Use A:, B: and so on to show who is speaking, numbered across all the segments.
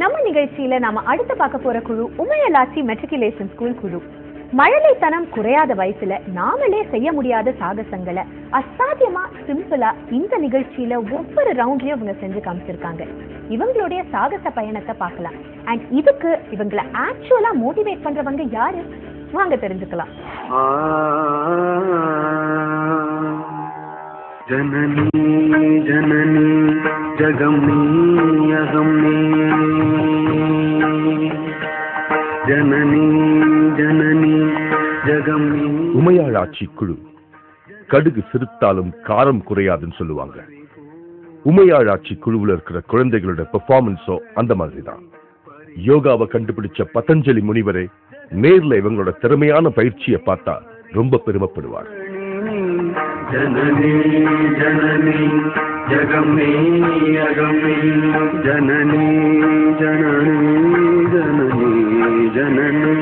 A: நம்ம நிகழ்ச்சியில நாம அடுத்து பார்க்க போற குழு உமையலாச்சி மெட்ரிகுலேஷன் ஸ்கூல் குழு. மழலைத்தனம் குறையாத வயசுல நாமளே செய்ய முடியாத சாகசங்களை அசாத்தியமா சிம்பிளா இந்த நிகழ்ச்சியில ஒவ்வொரு ரவுண்ட்லயும் இவங்க செஞ்சு காமிச்சிருக்காங்க. இவங்களுடைய சாகச பயணத்தை பார்க்கலாம். அண்ட் இதுக்கு இவங்களை ஆக்சுவலா மோட்டிவேட் பண்றவங்க யாரு வாங்க தெரிஞ்சுக்கலாம்.
B: ஜனனி ஜனனி ஜகமே அகமே ஜனனி ஜனனி ஜகமே.
C: உமையாளாச்சி குழு கடுகு சிறுத்தாலும் காரம் குறையாதுன்னு சொல்லுவாங்க. உமையாளாச்சி குழுவில் இருக்கிற குழந்தைகளோட பெர்ஃபார்மன்ஸோ அந்த மாதிரி தான். யோகாவை கண்டுபிடிச்ச பதஞ்சலி முனிவரே நேர்ல இவங்களோட திறமையான பயிற்சியை பார்த்தா ரொம்ப பெருமைப்படுவார்.
B: ஜனனி ஜனனி ஜகமே அகமே ஜனனி ஜனனி ஜனனி ஜனனி.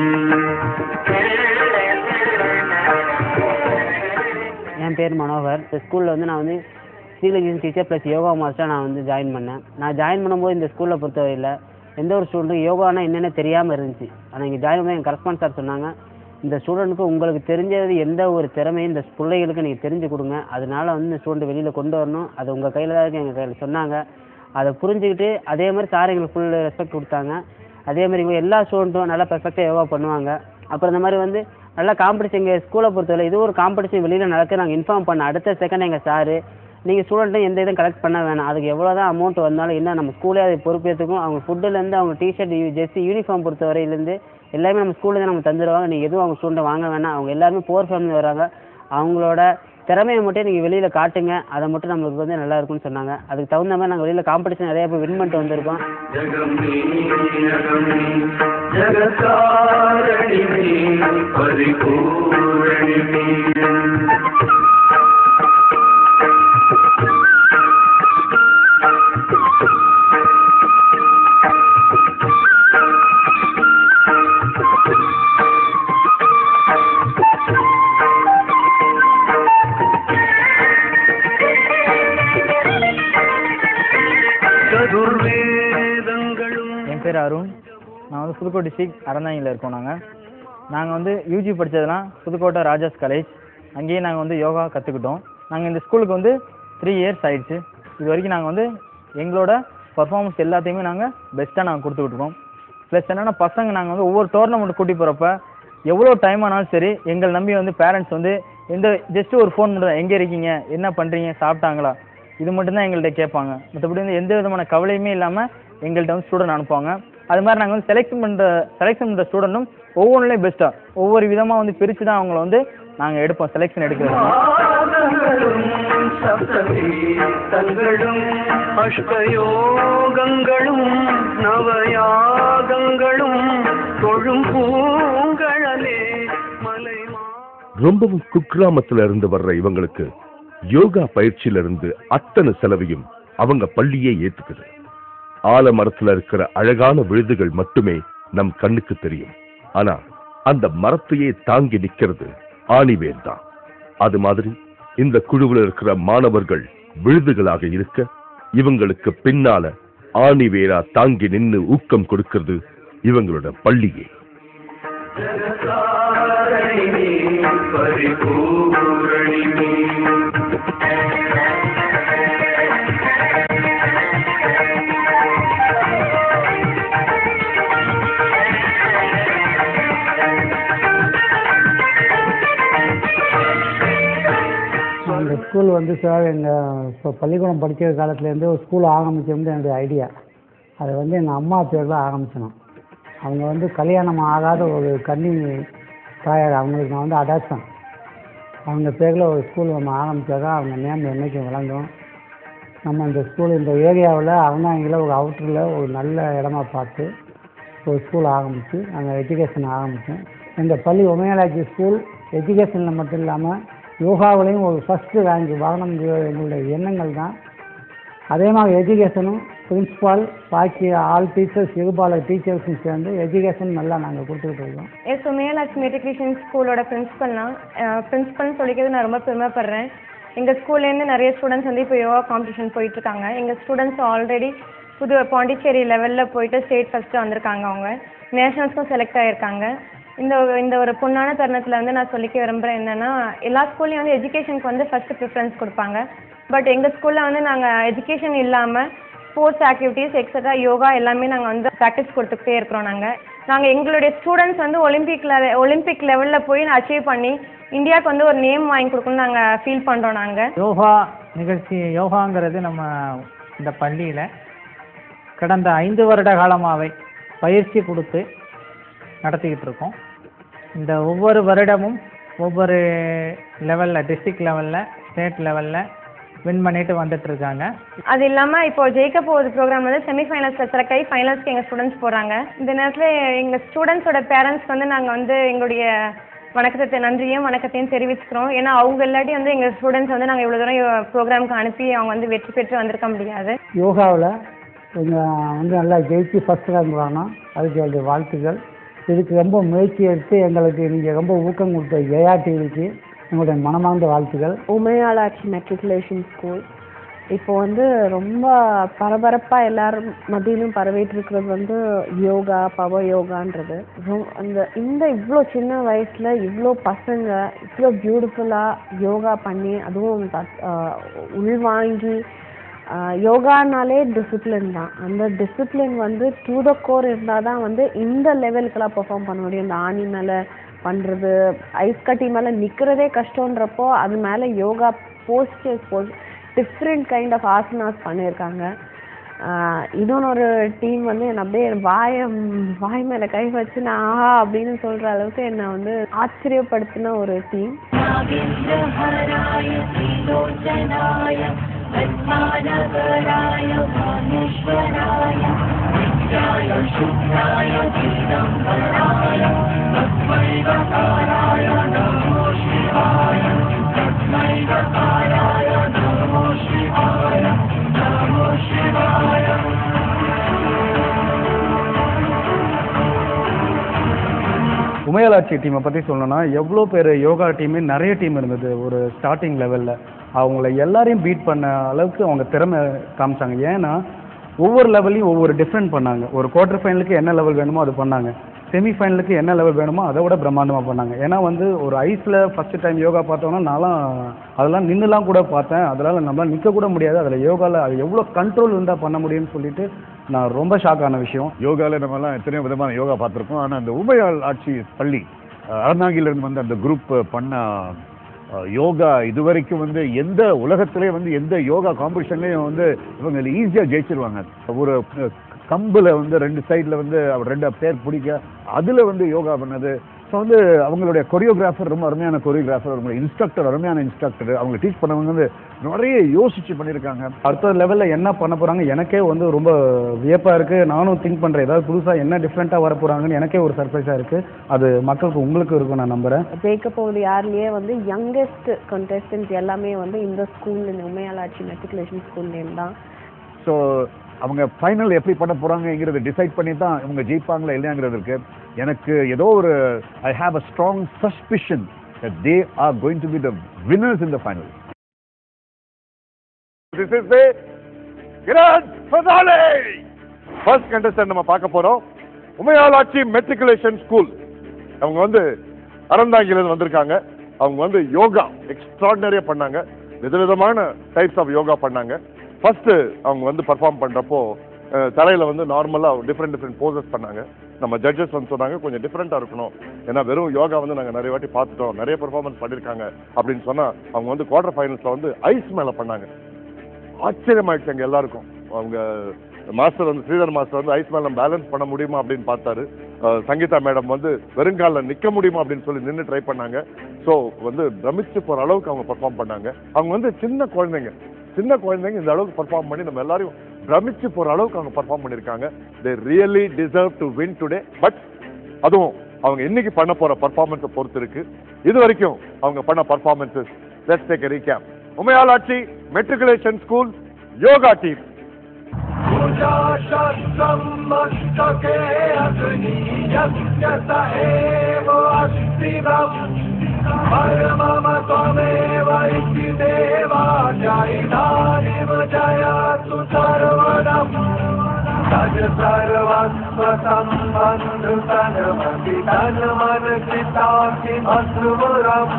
D: என் பேர் மனோகர். இந்த ஸ்கூலில் வந்து நான் வந்து சீலஜின் டீச்சர் ப்ளஸ் யோகா மாஸ்டராக நான் வந்து ஜாயின் பண்ணேன். நான் ஜாயின் பண்ணும்போது இந்த ஸ்கூலில் பொறுத்தவரையில் எந்த ஒரு ஸ்டூடெண்ட்டுக்கும் யோகானா என்னென்ன தெரியாமல் இருந்துச்சு. ஆனால் இங்கே ஜாயின் பண்ண என் கரஸ்பாண்ட் சார் சொன்னாங்க, இந்த ஸ்டூடெண்ட்டுக்கு உங்களுக்கு தெரிஞ்சது எந்த ஒரு திறமையும் இந்த பிள்ளைகளுக்கு நீங்கள் தெரிஞ்சு கொடுங்க, அதனால வந்து இந்த ஸ்டூடெண்ட் வெளியில் கொண்டு வரணும், அது உங்கள் கையில் தான் இருக்குது எங்கள் கையில் சொன்னாங்க. அதை புரிஞ்சுக்கிட்டு அதே மாதிரி சார் எங்களுக்கு ஃபுல் ரெஸ்பெக்ட் கொடுத்தாங்க. அதே மாதிரி இவங்க எல்லா ஸ்டூடெண்ட்டும் நல்லா பெர்ஃபெக்டாக யோகா பண்ணுவாங்க. அப்புறம் இந்த மாதிரி வந்து நல்லா காம்படிஷன் எங்கள் ஸ்கூலை பொறுத்தவரை இது ஒரு காம்படிஷன் வெளியில் நடக்க நாங்கள் இன்ஃபார்ம் பண்ண அடுத்த செகண்ட் எங்கள் சார் நீங்கள் ஸ்டூடெண்ட்டும் எந்த இதுவும் கலெக்ட் பண்ண வேணாம், அதுக்கு எவ்வளோ தான் அமௌண்ட் வந்தாலும் என்ன நம்ம ஸ்கூலே அதை பொறுப்பேற்றுக்கும். அவங்க ஃபுட்டுலேருந்து அவங்க டிஷர்ட் ஜெர்சி யூனிஃபார்ம் பொறுத்த வரையிலேருந்து எல்லாமே நம்ம ஸ்கூல்லேருந்து நம்ம தந்துடுவாங்க. நீங்கள் எதுவும் அவங்க ஸ்டூடெண்ட் வாங்க வேணாம். அவங்க எல்லாருமே போர் ஃபேமிலி வராங்க. அவங்களோட திறமையை மட்டும் நீங்கள் வெளியில் காட்டுங்க, அதை மட்டும் நம்மளுக்கு வந்து நல்லா இருக்கும்னு சொன்னாங்க. அதுக்கு தகுந்த மாதிரி நாங்கள் வெளியில் காம்படிஷன் நிறைய போய் வின் பண்ணிட்டு வந்திருக்கோம்.
E: என் பேர் அருண். நான் வந்து புதுக்கோட்டை டிஸ்ட்ரிக்ட் அறந்தாங்கியில் இருக்கோம். நாங்கள் வந்து யூஜி படித்ததெல்லாம் புதுக்கோட்டை ராஜாஸ் காலேஜ். அங்கேயே நாங்கள் வந்து யோகா கற்றுக்கிட்டோம். நாங்கள் இந்த ஸ்கூலுக்கு வந்து 3 இயர்ஸ் ஆயிடுச்சு. இது வரைக்கும் நாங்கள் வந்து எங்களோட பர்ஃபார்மன்ஸ் எல்லாத்தையுமே நாங்கள் பெஸ்ட்டாக நாங்கள் கொடுத்துக்கிட்டுருக்கோம். ப்ளஸ் என்னென்னா பசங்க நாங்கள் வந்து ஒவ்வொரு டோர்னமெண்ட் கூட்டி போகிறப்ப எவ்வளோ டைம் ஆனாலும் சரி எங்களை நம்பி வந்து பேரண்ட்ஸ் வந்து ஜஸ்ட்டு ஒரு ஃபோன் மட்டும் தான், எங்கே இருக்கீங்க, என்ன பண்ணுறீங்க, சாப்பிட்டாங்களா, இது மட்டும்தான் எங்கள்கிட்ட கேட்பாங்க. மற்றபடி வந்து எந்த விதமான கவலையுமே இல்லாமல் எங்கள்கிட்ட வந்து ஸ்டூடெண்ட் அனுப்புவாங்க. அது மாதிரி நாங்கள் வந்து செலெக்ஷன் பண்ணுற ஸ்டூடெண்ட்டும் ஒவ்வொன்றுலேயும் பெஸ்ட்டாக ஒவ்வொரு விதமாக வந்து பிரித்து தான் அவங்கள வந்து நாங்கள் எடுப்போம், செலெக்ஷன் எடுக்கிறது.
C: ரொம்பவும் குக்கிராமத்துல இருந்து வர்ற இவங்களுக்கு யோகா பயிற்சியில இருந்து அத்தனை செலவையும் அவங்க பள்ளியே ஏத்துக்குது. ஆலமரத்துல இருக்கிற அழகான விழுதுகள் மட்டுமே நம் கண்ணுக்கு தெரியும். ஆனா அந்த மரத்தையே தாங்கி நிக்கிறது ஆணிவேர் தான். அது மாதிரி இந்த குழுவில் இருக்கிற மாணவர்கள் விழுதுகளாக இருக்க இவங்களுக்கு பின்னால ஆணிவேரா தாங்கி நின்று ஊக்கம் கொடுக்கிறது இவங்களோட பள்ளியே.
F: இந்த ஸ்கூல் வந்து சார் எங்கள் இப்போ பள்ளிக்கூடம் படிக்கிற காலத்துலேருந்து ஒரு ஸ்கூல் ஆரம்பிச்சோம்னு என்னுடைய ஐடியா. அதை வந்து எங்கள் அம்மா பேரில் ஆரம்பிச்சோம். அவங்க வந்து கல்யாணம் ஆகாத ஒரு கன்னி தாயார், அவங்களுக்கு நான் வந்து அடாப்ஷன், அவங்க பேரில் ஒரு ஸ்கூல் நம்ம ஆரம்பித்தாக்கா அவங்க நேம் என்றைக்கும் விளங்கும். நம்ம இந்த ஸ்கூல் இந்த ஏரியாவில் அறந்தாங்கியில் ஒரு அவுட்டரில் ஒரு நல்ல இடமா பார்த்து ஒரு ஸ்கூல் ஆரம்பித்து நாங்கள் எஜுகேஷன் ஆரம்பித்தோம். எங்கள் பள்ளி உமையாளாச்சி ஸ்கூல் எஜுகேஷனில் மட்டும் இல்லாமல் யோகாவிலையும் ஒரு ஃபஸ்ட்டு ரேங்க் வரணுங்கிற எங்களுடைய எண்ணங்கள் தான். அதே மாதிரி எஜுகேஷனும் பிரின்ஸிபால் பாக்கி ஆல் டீச்சர்ஸ் இருபால டீச்சர்ஸும் சேர்ந்து எஜுகேஷன் நல்லா நாங்கள் கொடுத்துக்கிட்டு இருக்கோம்.
G: எஸ் உமையாளாச்சி மெட்ரிகுலேஷன் ஸ்கூலோட பிரின்ஸிபல்னு சொல்லிக்கிறது நான் ரொம்ப பெருமைப்படுறேன். எங்கள் ஸ்கூல்லேருந்து நிறைய ஸ்டூடெண்ட்ஸ் வந்து இப்போ யோகா காம்படிஷன் போயிட்டுருக்காங்க. எங்கள் ஸ்டூடெண்ட்ஸ் ஆல்ரெடி பாண்டிச்சேரி லெவலில் போயிட்டு ஸ்டேட் ஃபஸ்ட்டு வந்திருக்காங்க. அவங்க நேஷனல்ஸ்க்கும் செலக்ட் ஆகியிருக்காங்க. இந்த ஒரு பொண்ணான தருணத்தில் வந்து நான் சொல்லிக்க விரும்புகிறேன் என்னென்னா, எல்லா ஸ்கூல்லையும் வந்து எஜுகேஷனுக்கு வந்து ஃபஸ்ட்டு ப்ரிஃபரன்ஸ் கொடுப்பாங்க. பட் எங்கள் ஸ்கூலில் வந்து நாங்கள் எஜுகேஷன் இல்லாமல் ஸ்போர்ட்ஸ் ஆக்டிவிட்டீஸ் எக்ஸட்ரா யோகா எல்லாமே நாங்கள் வந்து ப்ராக்டிஸ் கொடுத்துக்கிட்டே இருக்கிறோம். நாங்கள் எங்களுடைய ஸ்டூடெண்ட்ஸ் வந்து ஒலிம்பிக் லெவலில் போய் அச்சீவ் பண்ணி இந்தியாவுக்கு வந்து ஒரு நேம் வாங்கி கொடுக்கணும்னு நாங்கள் ஃபீல் பண்ணுறோம்.
H: யோகா நிகழ்ச்சி, யோகாங்கிறது நம்ம இந்த பள்ளியில் கடந்த 5 வருட காலமாகவே பயிற்சி கொடுத்து நடத்திக்கிட்டு இருக்கோம். இந்த ஒவ்வொரு வருடமும் ஒவ்வொரு லெவலில், டிஸ்ட்ரிக்ட் லெவலில், ஸ்டேட் லெவலில் வின் பண்ணிட்டு வந்துட்டு இருக்காங்க.
G: அது இல்லாமல் இப்போ ஜெயிக்க போகுது ப்ரோக்ராம் வந்து செமிஃபைனல்ஸில் செலக்ட் ஆகி ஃபைனல்ஸ்க்கு எங்கள் ஸ்டூடெண்ட்ஸ் போகிறாங்க. இந்த நேரத்தில் எங்கள் ஸ்டூடெண்ட்ஸோட பேரண்ட்ஸ் வந்து நாங்கள் வந்து எங்களுடைய வணக்கத்தையும் தெரிவிச்சுக்கிறோம். ஏன்னா அவங்க இல்லாட்டி வந்து எங்கள் ஸ்டூடெண்ட்ஸ் வந்து நாங்கள் இவ்வளோ தூரம் ப்ரோக்ராமுக்கு அனுப்பி அவங்க வந்து வெற்றி பெற்று வந்திருக்க முடியாது.
F: யோகாவில் கொஞ்சம் வந்து நல்லா ஜெயிச்சு ஃபஸ்ட் ரேங்க் வாங்கணும், அதுக்கு என்னுடைய வாழ்த்துக்கள். இதுக்கு ரொம்ப முயற்சி எடுத்து எங்களுக்கு நீங்கள் ரொம்ப ஊக்கம் கொடுத்த ஏஆர்டிவிக்கு எங்களுடைய மனமார்ந்த வாழ்த்துக்கள்.
I: உமையாளாட்சி மெட்ரிகுலேஷன் ஸ்கூல் இப்போ வந்து ரொம்ப பரபரப்பாக எல்லாரும் மத்தியிலும் பரவிட்டு இருக்கிறது வந்து யோகா, பவர் யோகான்றது. இந்த இவ்வளோ சின்ன வயசில் இவ்வளோ பசங்க இவ்வளோ பியூட்டிஃபுல்லாக யோகா பண்ணி, அதுவும் உள்வாங்கி, யோகானாலே டிசிப்ளின் தான். அந்த டிசிப்ளின் வந்து டு த கோர் இருந்தால் தான் வந்து இந்த லெவலுக்கெல்லாம் பெர்ஃபார்ம் பண்ண முடியும். இந்த ஆணி மேலே பண்ணுறது, ஐஸ் கட்டி மேலே நிற்கிறதே கஷ்டன்றப்போ அது மேலே yoga posters different kind of asanas பண்ணியிருக்காங்க. இன்னொன்று டீம் வந்து என்னை அப்படியே வாய் மேலே கை வச்சு நான் ஆஹா அப்படின்னு சொல்கிற அளவுக்கு என்னை வந்து ஆச்சரியப்படுத்தின ஒரு டீம்.
J: உமையாளாட்சி டீமை பற்றி சொல்லணும்னா, எவ்வளோ பேர் யோகா டீமே நிறைய டீம் இருந்தது ஒரு ஸ்டார்டிங் லெவலில். அவங்கள எல்லாரையும் பீட் பண்ண அளவுக்கு அவங்க திறமை காமிச்சாங்க. ஏன்னா ஒவ்வொரு லெவல்லையும் ஒவ்வொரு டிஃப்ரெண்ட் பண்ணாங்க. ஒரு குவார்டர் ஃபைனலுக்கு என்ன லெவல் வேணுமோ அது பண்ணாங்க, செமிஃபைனலுக்கு என்ன லெவல் வேணுமோ அதை விட பிரம்மாண்டமாக பண்ணாங்க. ஏன்னா வந்து ஒரு ஐஸில் ஃபஸ்ட்டு டைம் யோகா பார்த்தோன்னா நான்லாம் அதெல்லாம் நின்றுலாம் கூட பார்த்தேன். அதனால் நம்மளால் நிற்க கூட முடியாது. அதில் யோகாவில் அது எவ்வளோ கண்ட்ரோல் இருந்தால் பண்ண முடியும்னு சொல்லிட்டு நான் ரொம்ப ஷாக் ஆன விஷயம்.
K: யோகாவில் நம்மலாம் எத்தனையோ விதமான யோகா பார்த்துருக்கோம். ஆனால் அந்த உமையாளாட்சி பள்ளி அறந்தாங்கிலிருந்து வந்து அந்த குரூப் பண்ண யோகா இதுவரைக்கும் வந்து எந்த உலகத்திலே வந்து எந்த யோகா காம்படிஷன்லேயும் வந்து இவங்க ஈஸியாக ஜெயிச்சிருவாங்க. ஒரு கம்பில் வந்து 2 சைடில் வந்து 2 பேர் பிடிக்க அதில் வந்து யோகா பண்ணது. ஸோ வந்து அவங்களுடைய கொரியோகிராஃபர் ரொம்ப அருமையான கொரியோகிராஃபர், அவங்களுடைய இன்ஸ்ட்ரக்டர் அருமையான இன்ஸ்ட்ரக்டர், அவங்க டீச் பண்ணவங்க வந்து நிறைய யோசிச்சு பண்ணியிருக்காங்க.
J: அடுத்த லெவலில் என்ன பண்ண போகிறாங்க எனக்கே வந்து ரொம்ப வியப்பாக இருக்குது. நானும் திங்க் பண்ணுறேன் ஏதாவது புதுசாக என்ன டிஃப்ரெண்ட்டாக வர போகிறாங்கன்னு எனக்கே ஒரு சர்ப்ரைஸாக இருக்குது. அது மக்களுக்கு உங்களுக்கு இருக்கும் நான் நம்புகிறேன்.
I: ஜெயிக்க போகுது யாருலேயே வந்து யங்கஸ்ட் கண்டெஸ்டன்ஸ் எல்லாமே வந்து இந்த ஸ்கூல், இந்த உமையாளாட்சி மெட்ரிகுலேஷன் ஸ்கூல்லேருந்து தான்.
K: ஸோ அவங்க ஃபைனல் எப்படி பண்ண போகிறாங்கிறத டிசைட் பண்ணி தான் இவங்க ஜெயிப்பாங்களா இல்லையாங்கிறது இருக்கு. எனக்கு ஏதோ ஒரு I have a strong suspicion that they are going to be the winners in the final.
L: This is the grand finale. First contestant நம்ம பார்க்க போறோம். உமையாளாட்சி மெட்ரிகுலேஷன் ஸ்கூல். அவங்க வந்து அறந்தாங்கிலிருந்து வந்திருக்காங்க. அவங்க வந்து யோகா எக்ஸ்ட்ராடினரியா பண்ணாங்க. விதவிதமான டைப்ஸ் ஆஃப் யோகா பண்ணாங்க. ஃபர்ஸ்ட் அவங்க வந்து பர்ஃபார்ம் பண்றப்போ தரையில வந்து நார்மலா டிஃப்ரெண்ட் போசஸ் பண்ணாங்க. நம்ம ஜட்ஜஸ் வந்து சொன்னாங்க கொஞ்சம் டிஃப்ரெண்டா இருக்கணும், ஏன்னா வெறும் யோகா வந்து நாங்கள் நிறைய வாட்டி பார்த்துட்டோம், நிறைய பெர்ஃபார்மன்ஸ் பண்ணியிருக்காங்க அப்படின்னு சொன்னா அவங்க வந்து குவார்டர் ஃபைனல்ஸ்ல வந்து ஐஸ் மேல பண்ணாங்க. ஆச்சரியமாயிடுச்சு எங்க எல்லாருக்கும். அவங்க மாஸ்டர் வந்து ஸ்ரீதர் மாஸ்டர் வந்து ஐஸ் மேல பேலன்ஸ் பண்ண முடியுமா அப்படின்னு பார்த்தாரு. சங்கீதா மேடம் வந்து வெறுங்காலில் நிற்க முடியுமா அப்படின்னு சொல்லி நின்று ட்ரை பண்ணாங்க. ஸோ வந்து பிரமிச்சு போகிற அளவுக்கு அவங்க பர்ஃபார்ம் பண்ணாங்க. அவங்க வந்து சின்ன குழந்தைங்க இந்த அளவுக்கு பர்ஃபார்ம் பண்ணி நம்ம எல்லாரையும் பிரமிச்சு போகிற அளவுக்கு அவங்க பர்ஃபார்ம் பண்ணியிருக்காங்க. They really deserve to win today. But அதுவும் அவங்க இன்னைக்கு பண்ண போகிற பர்ஃபார்மன்ஸை பொறுத்து இருக்கு. இது வரைக்கும் அவங்க பண்ண performances let's take a recap. Umaiyalatchi matriculation school yoga team.
B: परमम त्वमेव इति देवा जयितानिव जयतु सर्वदा तज सर्वस्व संबंध तनमति तन मन चिताखि भस्मरम्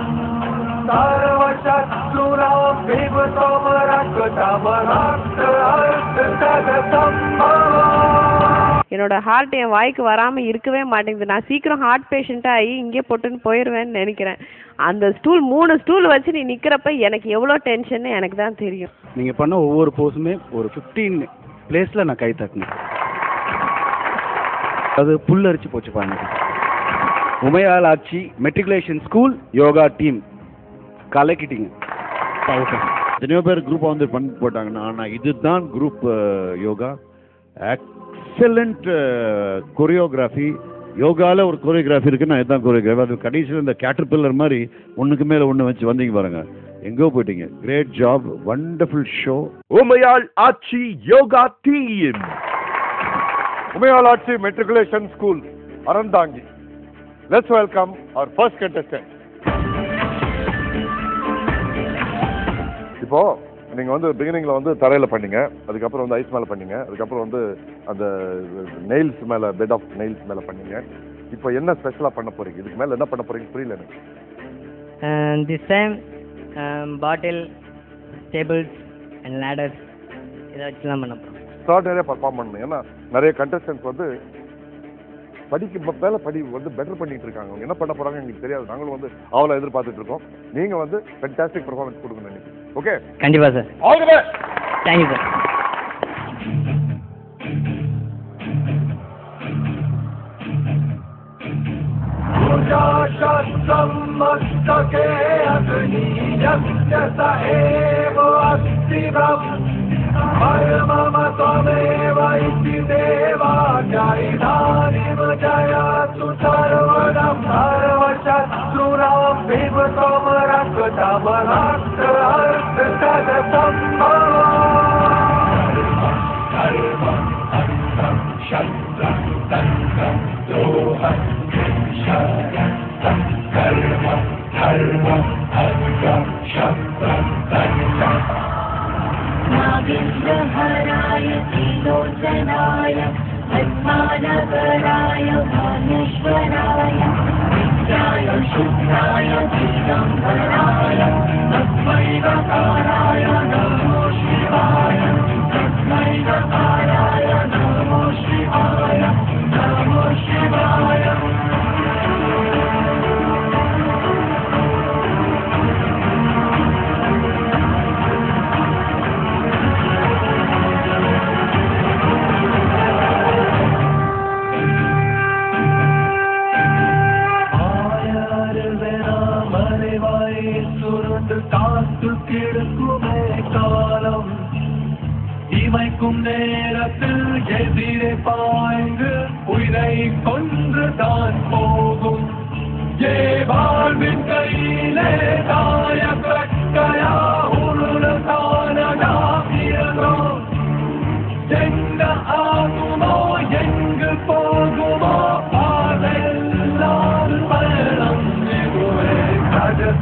B: सर्वशत्रुरां विभुतम रक्तम रक्त अर्थ तद संभवम्.
I: என்னோட ஹார்ட் என் வாய்க்கு வராமல் இருக்கவே மாட்டேங்குது. நான் சீக்கிரம் ஹார்ட் பேஷண்ட்டாக ஆகி இங்கே போட்டுன்னு போயிடுவேன்னு நினைக்கிறேன். அந்த ஸ்டூல் 3 ஸ்டூல் வச்சு நீ நிற்கிறப்ப எனக்கு எவ்வளோ டென்ஷன்னு எனக்கு தான் தெரியும்.
J: நீங்கள் பண்ண ஒவ்வொரு போஸுமே ஒரு 15 பிளேஸில் நான் கை தட்டினேன். அது புல்லரிச்சு போச்சு பாருங்க. Umaiyal Aatchi matriculation school yoga team கலக்கிட்டீங்க.
K: எத்தனையோ பேர் குரூப்பாக வந்து பண்ணி போட்டாங்கன்னா ஆனால் இதுதான் குரூப் யோகா. Excellent choreography. யோகாவில் ஒரு கொரியோகிராஃபி இருக்குன்னா இதுதான் கொரியோகிராஃபி. அது கடைசியில் இந்த கேட்டர்பில்லர் மாதிரி ஒன்றுக்கு மேலே ஒன்று வச்சு வந்தீங்க பாருங்க. எங்கோ போயிட்டீங்க. Great job. Wonderful show.
C: Umaiyal Aatchi yoga team.
L: Umaiyal Aatchi matriculation school Aranthangi. Let's welcome our first contestant. இப்போ நீங்க வந்து பிகினிங்ல வந்து தரையில பண்ணீங்க, அதுக்கப்புறம் வந்து ஐஸ் மேல பண்ணீங்க, அதுக்கப்புறம் வந்து அந்த நெயில்ஸ் மேல பெட் ஆஃப் நெயில்ஸ் மேல பண்ணீங்க. இப்போ என்ன ஸ்பெஷலா பண்ண போறீங்க? இதுக்கு மேல என்ன பண்ண போறீங்க புரியல எனக்கு.
M: This time bottle, tables and ladders இதை வச்சுலாம் பண்ண போகிறோம்.
L: எக்ஸ்ட்ராடனரியா பர்ஃபார்ம் பண்ணணும். ஏன்னா நிறைய கண்டஸ்டன்ஸ் வந்து படிக்க மேல படி வந்து பெட்டர் பண்ணிட்டு இருக்காங்க. அவங்க என்ன பண்ண போறாங்க எங்களுக்கு தெரியாது. நாங்களும் வந்து அவளை எதிர்பார்த்துட்டு இருக்கோம். நீங்க வந்து ஃபேண்டாஸ்டிக் பெர்ஃபார்மன்ஸ் கொடுக்கணும் நினைக்கிறேன். ஓகே,
M: கண்டிப்பா sir.
L: All the best.
M: Thank you sir.
B: मस्तके अग्नियस्य स एव अस्ति परमम त्वमेव इति देवाचारिधानिव जयतु सर्वदं सर्वशत्रुणां विभुतं रक्तं रक्त अर्थ तद संभवम्. शस्त्रं तन्त्रं द्रोहं कर्म धर्म अर्घं शस्त्रं तन्त्रम्.
N: नागेन्द्रहराय त्रिलोचनाय पद्मानगराय भानेश्वराय नित्याय शुद्धाय दिगम्बराय तस्मै गकाराय नमो शिवाय तस्मै गकाराय नमो शिवाय नमो शिवाय. காத்து கிடக்குமே காலம் இமைக்கும் நேரத்தில் எதிரே பாய்ந்து உயிரை கொன்று தான் போகும். ஏ வாழ்வின் கையிலே தாய கட்டையா உருளதானடா பிறந்தோம். எங்க ஆகுமோ எங்கு போகுமோ பாதெல்லாம் பயணம் இதுவே.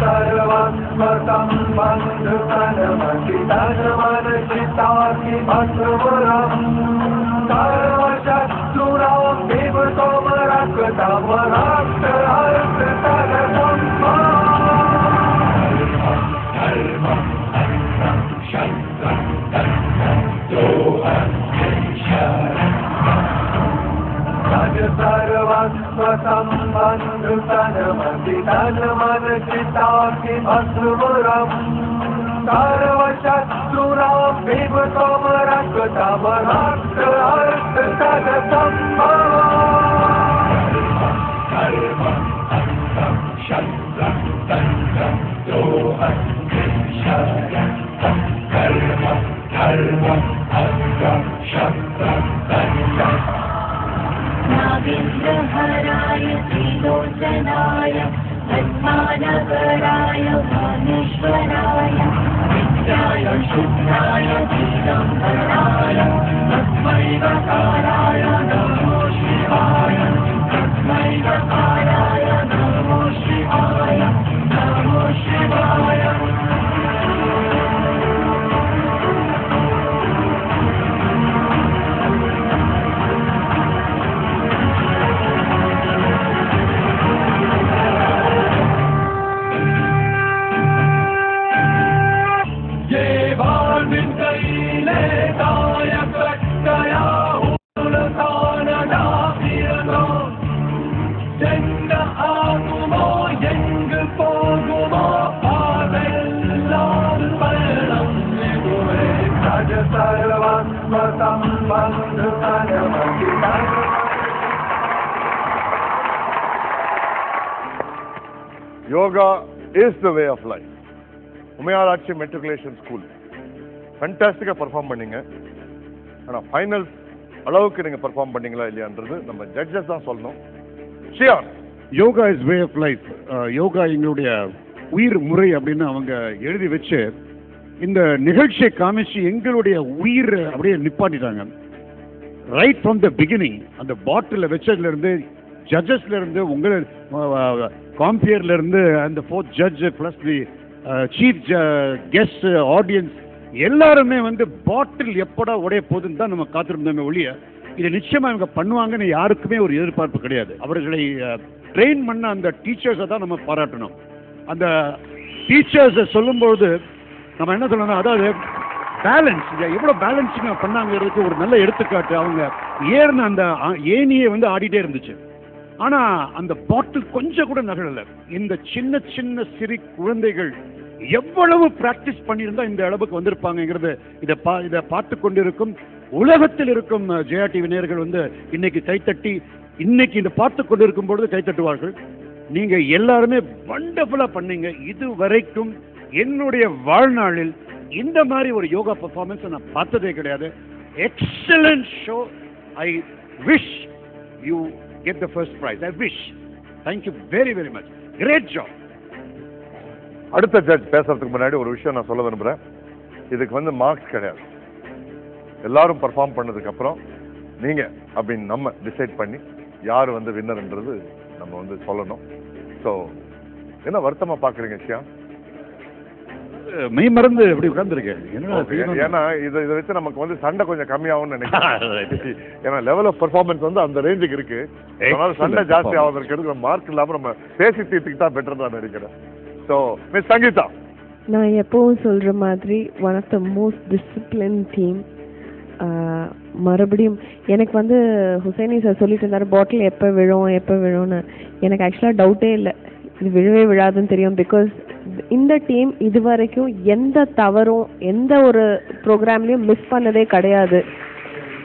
N: सर्वस्वतं बन्धु तनमति तन मन चिताखि भस्मरम् सर्वशत्रुरां विभुतं रक्तं रक्त अर्थ तद संभवम्. धर्मं अर्थ शस्त्रं तन्त्रं द्रोहं तज सर्वस्वतं बन्धु तनमति तन मन चिताखि भस्मरम् सर्वशत्रुरां विभुतं रक्तं रक्त अर्थ तद संभवम्. धर्मं अर्थ शस्त्रं तन्त्रं द्रोहं कर्म धर्मं अर्थ शस्त्रं तन्त्रम्. नागेन्द्रहराय त्रिलोचनाय पद्मानगराय भानेश्वराय नित्याय शुद्धाय दिगम्बराय तस्मै गकाराय नमो शिवाय तस्मै गकाराय नमो शिवाय नमो शिवाय.
L: Yoga is the way of life. Umaiyalatchi matriculation school ஃபேண்டாஸ்டிக்காக பர்ஃபார்ம் பண்ணீங்க. ஆனால் ஃபைனல் அளவுக்கு நீங்கள் பர்ஃபார்ம் பண்ணீங்களா இல்லையான்றது நம்ம ஜட்ஜஸ் தான் சொல்லணும். ஷியான்,
K: yoga is way of life, yoga எங்களுடைய உயிர் முறை அப்படின்னு அவங்க எழுதி வச்சு இந்த நிகழ்ச்சியை காமிச்சு எங்களுடைய உயிர் அப்படியே நிப்பாட்டிட்டாங்க. ரைட் ஃப்ரம் த பிகினிங் அந்த பாட்டில் வச்சதுல இருந்து ஜட்ஜஸ்ல இருந்து உங்களை காம்பியர்ல இருந்து அந்த fourth judge plus the chief guest audience எல்லாருமே வந்து பாட்டில் எப்படா உடைய போகுதுன்னு தான் நம்ம காத்திருந்தோமே ஒழிய இதை நிச்சயமா இவங்க பண்ணுவாங்கன்னு யாருக்குமே ஒரு எதிர்பார்ப்பு கிடையாது. அவர்களை ட்ரெயின் பண்ண அந்த டீச்சர்ஸை தான் நம்ம பாராட்டணும். அந்த டீச்சர்ஸை சொல்லும்பொழுது நம்ம என்ன சொல்லணும், அதாவது பேலன்ஸ் எவ்வளோ பேலன்ஸிங்காக பண்ணாங்கிறதுக்கு ஒரு நல்ல எடுத்துக்காட்டு. அவங்க ஏறின அந்த ஏனியே வந்து ஆடிட்டே இருந்துச்சு, ஆனால் அந்த பாட்டில் கொஞ்சம் கூட நகழலை. இந்த சின்ன சின்ன சிறு குழந்தைகள் எவ்வளவு பிராக்டிஸ் பண்ணியிருந்தா இந்த அளவுக்கு வந்திருப்பாங்கிறது இதை பார்த்து கொண்டிருக்கும் உலகத்தில் இருக்கும் ஜெயா டிவி நேயர்கள் வந்து இன்னைக்கு கைத்தட்டி இன்னைக்கு இந்த பார்த்து கொண்டிருக்கும் பொழுது கைத்தட்டுவார்கள். நீங்க எல்லாருமே வண்டர்ஃபுல்லா பண்ணீங்க. இது வரைக்கும் என்னுடைய வாழ்நாளில் இந்த மாதிரி ஒரு யோகா பெர்ஃபார்மன்ஸ் நான் பார்த்ததே கிடையாது. Excellent show. I wish you get the first prize. I wish. Thank you very very much. Great job.
L: அடுத்த ஜட்ஜ் பேசுறதுக்கு முன்னாடி ஒரு விஷயம் நான் சொல்ல விரும்புகிறேன். இதுக்கு வந்து மார்க்ஸ் கிடையாது. எல்லாரும் பர்ஃபார்ம் பண்ணதுக்கு அப்புறம் நீங்க அப்படின்னு நம்ம டிசைட் பண்ணி யார் வந்து வின்னர்ன்றது நம்ம வந்து சொல்லணும். ஸோ என்ன வருத்தமா பாக்குறீங்க ஷியா?
K: மெய் மறந்து எப்படி உட்கார்ந்துருக்கேன்.
L: ஏன்னா இதை வச்சு நமக்கு வந்து சண்டை கொஞ்சம் கம்மியாகும்னு நினைக்கிறேன். ஏன்னா லெவல் ஆஃப் பெர்ஃபார்மன்ஸ் வந்து அந்த ரேஞ்சுக்கு இருக்கு. அதனால சண்டை ஜாஸ்தி ஆகாத இருக்கிறதுக்கு மார்க் இல்லாம நம்ம பேசி தீர்த்துக்கிட்டா பெட்டர் தான் நினைக்கிறேன். ஸோ மிஸ் சங்கீதா,
I: நான் எப்பவும் சொல்ற மாதிரி one of the most discipline team. மறுபடியும் எனக்கு வந்து ஹுசைனி சார் சொல்லிட்டு இருந்தாரு பாட்டில் எப்போ விழும்னு. எனக்கு ஆக்சுவலாக டவுட்டே இல்லை, இது விழவே விழாதுன்னு தெரியும். பிகாஸ் இந்த டீம் இது வரைக்கும் எந்த தவறும் எந்த ஒரு ப்ரோக்ராம்லையும் மிஸ் பண்ணதே கிடையாது.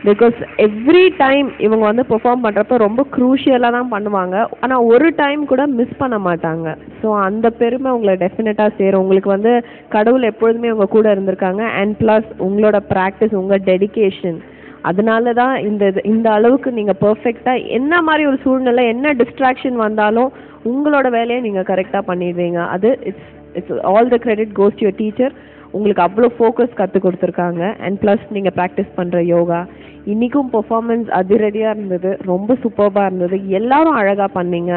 I: பிகாஸ் எவ்ரி டைம் இவங்க வந்து பெர்ஃபார்ம் பண்ணுறப்ப ரொம்ப க்ரூஷியலாக தான் பண்ணுவாங்க, ஆனால் ஒரு டைம் கூட மிஸ் பண்ண மாட்டாங்க. ஸோ அந்த பெருமை உங்களை டெஃபினட்டாக சேரும். உங்களுக்கு வந்து கடவுள் எப்பொழுதுமே உங்கள் கூட இருந்திருக்காங்க. அண்ட் ப்ளஸ் உங்களோட ப்ராக்டிஸ், உங்கள் டெடிகேஷன், அதனால தான் இந்த அளவுக்கு நீங்கள் பர்ஃபெக்டாக என்ன மாதிரி ஒரு சூழ்நிலை என்ன டிஸ்ட்ராக்ஷன் வந்தாலும் உங்களோட வேலையை நீங்கள் கரெக்டாக பண்ணிடுவீங்க. அது it's all the credit goes to your teacher. உங்களுக்கு அவ்வளோ ஃபோக்கஸ் கற்றுக் கொடுத்துருக்காங்க. அண்ட் ப்ளஸ் நீங்கள் ப்ராக்டிஸ் பண்ணுற யோகா இன்றைக்கும் பெர்ஃபார்மன்ஸ் அதிரடியாக இருந்தது, ரொம்ப சூப்பர்பாக இருந்தது. எல்லாரும் அழகாக பண்ணீங்க.